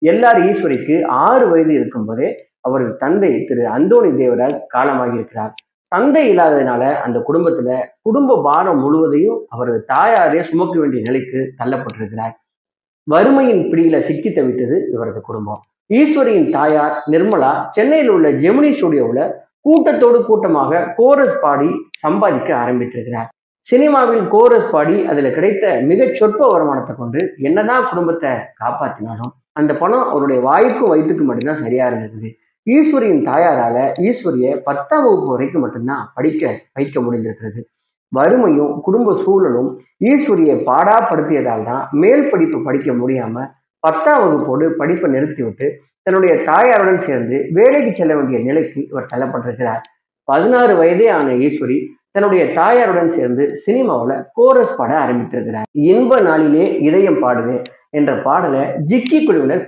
ஈஸ்வரிக்கு 6 வயது இருக்கும்போதே அவரது தந்தை திரு அந்தோணி தேவராஜ் காலமாகி இருக்கிறார். தந்தை இல்லாததுனால அந்த குடும்பத்துல குடும்ப பாரம் முழுவதையும் அவரது தாயாரே சுமக்க வேண்டிய நிலைக்கு தள்ளப்பட்டிருக்கிறார். வறுமையின் பிடியில சிக்கி தவித்தது இவரது குடும்பம். ஈஸ்வரியின் தாயார் நிர்மலா சென்னையில் உள்ள ஜெமினி ஸ்டுடியோவில் கூட்டத்தோடு கூட்டமாக கோரஸ் பாடி சம்பாதிக்க ஆரம்பித்திருக்கிறார். சினிமாவில் கோரஸ் பாடி அதுல கிடைத்த மிகச் சொற்ப வருமானத்தை கொண்டு என்னதான் குடும்பத்தை காப்பாத்தினாலும் அந்த பணம் அவருடைய வாய்க்கும் வயிற்றுக்கு மட்டும்தான் சரியா இருந்தது. ஈஸ்வரியின் தாயாரால ஈஸ்வரிய 10ஆம் வகுப்பு வரைக்கும் மட்டும்தான் படிக்க வைக்க முடிந்திருக்கிறது. வறுமையும் குடும்ப சூழலும் ஈஸ்வரியை பாடாப்படுத்தியதால் தான் மேல் படிப்பு படிக்க முடியாம 10ஆம் வகுப்போடு படிப்பை நிறுத்திவிட்டு தன்னுடைய தாயாருடன் சேர்ந்து வேலைக்கு செல்ல வேண்டிய நிலைக்கு இவர் தள்ளப்பட்டிருக்கிறார். 16 வயதே ஆன ஈஸ்வரி தன்னுடைய தாயாருடன் சேர்ந்து சினிமாவில் கோரஸ் பாட ஆரம்பித்திருக்கிறார். இன்ப நாளிலே இதயம் பாடுது என்ற பாடலை ஜிக்கி குழுவினர்